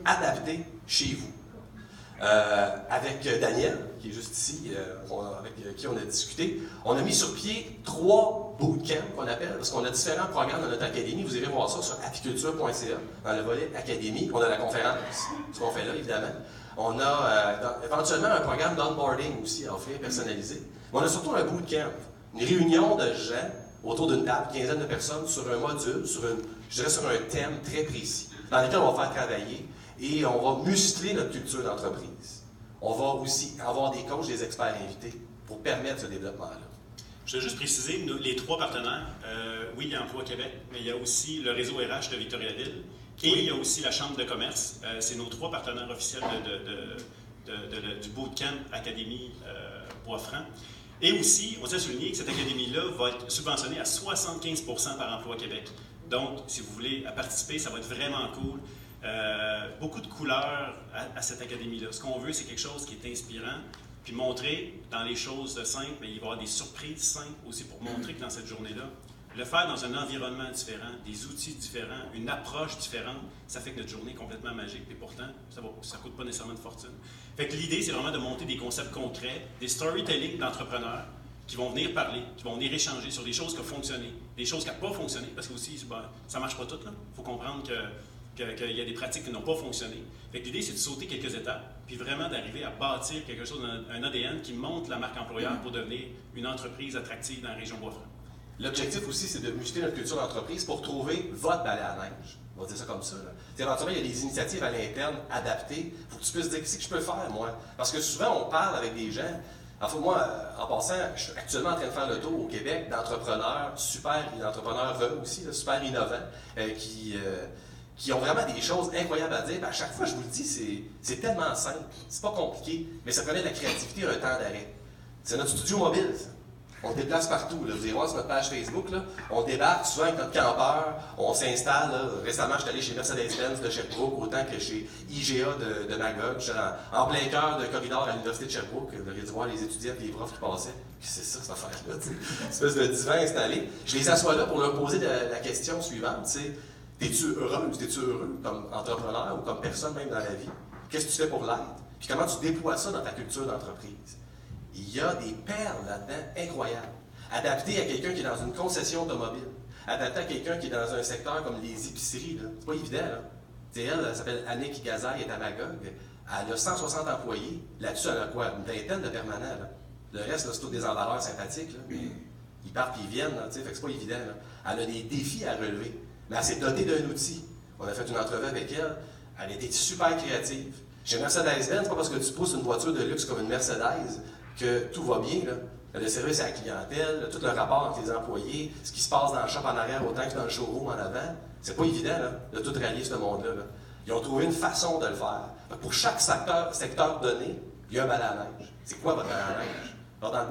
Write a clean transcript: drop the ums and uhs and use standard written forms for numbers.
adaptée chez vous. Avec Daniel, qui est juste ici, avec qui on a discuté, on a mis sur pied 3 bootcamps qu'on appelle, parce qu'on a différents programmes dans notre académie. Vous irez voir ça sur apiculture.ca, dans le volet académie. On a la conférence, ce qu'on fait là, évidemment. On a éventuellement un programme d'onboarding aussi à offrir, personnalisé. Mais on a surtout un bootcamp, une réunion de gens autour d'une table, une quinzaine de personnes, sur un module, sur un thème très précis, dans lequel on va faire travailler et on va muscler notre culture d'entreprise. On va aussi avoir des coachs, des experts invités pour permettre ce développement-là. Je veux juste préciser, les 3 partenaires, oui, il y a Emploi Québec, mais il y a aussi le réseau RH de Victoriaville et il y a aussi la Chambre de commerce. C'est nos 3 partenaires officiels du Bootcamp Académie Bois-Franc. Et aussi, on s'est souligné que cette académie-là va être subventionnée à 75% par Emploi Québec. Donc, si vous voulez participer, ça va être vraiment cool. Beaucoup de couleurs à cette académie-là. Ce qu'on veut, c'est quelque chose qui est inspirant, puis montrer dans les choses simples, mais il va y avoir des surprises simples aussi pour montrer que dans cette journée-là, le faire dans un environnement différent, des outils différents, une approche différente, ça fait que notre journée est complètement magique. Et pourtant, ça ne coûte pas nécessairement de fortune. Fait que l'idée, c'est vraiment de monter des concepts concrets, des storytelling d'entrepreneurs qui vont venir parler, qui vont venir échanger sur des choses qui ont fonctionné, des choses qui n'ont pas fonctionné, parce que aussi, ça ne marche pas tout. Il faut comprendre qu'il y a des pratiques qui n'ont pas fonctionné. Fait que l'idée, c'est de sauter quelques étapes, puis vraiment d'arriver à bâtir quelque chose, un ADN qui monte la marque employeur pour devenir une entreprise attractive dans la région Bois-Franc. L'objectif aussi, c'est de muscler notre culture d'entreprise pour trouver votre balai à neige. On va dire ça comme ça. Éventuellement, il y a des initiatives à l'interne adaptées. Il faut que tu puisses dire qu'est-ce que je peux faire, moi. Parce que souvent, on parle avec des gens. Enfin, moi, en passant, je suis actuellement en train de faire le tour au Québec d'entrepreneurs d'entrepreneurs aussi, là, super innovants, qui ont vraiment des choses incroyables à dire. À chaque fois, je vous le dis, c'est tellement simple. C'est pas compliqué, mais ça prenait de la créativité, un temps d'arrêt. C'est notre studio mobile, ça. On se déplace partout. Là. Vous allez voir sur notre page Facebook, là, on débarque souvent avec notre campeur, on s'installe. Là. Récemment, je suis allé chez Mercedes-Benz de Sherbrooke, autant que chez IGA de Magog. Je suis en plein cœur de corridor à l'Université de Sherbrooke. Vous auriez dû voir les étudiants et les profs qui passaient. C'est ça, cette affaire-là. Une espèce de divan installé. Je les assois là pour leur poser la question suivante. T'es-tu heureuse, t'es-tu heureux comme entrepreneur ou comme personne même dans la vie? Qu'est-ce que tu fais pour l'être? Puis comment tu déploies ça dans ta culture d'entreprise? Il y a des perles là-dedans incroyables. Adaptées à quelqu'un qui est dans une concession automobile. Adaptées à quelqu'un qui est dans un secteur comme les épiceries. C'est pas évident, là. Elle s'appelle Annick Gazaille, elle est à Magog. Elle a 160 employés. Là-dessus, elle a quoi? Une vingtaine de permanents, là. Le reste, c'est tous des emballeurs sympathiques, là. Mais ils partent et ils viennent, là, fait que c'est pas évident, là. Elle a des défis à relever. Mais elle s'est dotée d'un outil. On a fait une entrevue avec elle. Elle était super créative. Chez Mercedes-Benz, c'est pas parce que tu pousses une voiture de luxe comme une Mercedes que tout va bien, là. Le service à la clientèle, tout le rapport entre les employés, ce qui se passe dans le shop en arrière autant que dans le showroom en avant, c'est pas évident là, de tout rallier ce monde-là. Là. Ils ont trouvé une façon de le faire. Pour chaque secteur donné, il y a un balai à neige. C'est quoi votre balai à neige? Alors, dans le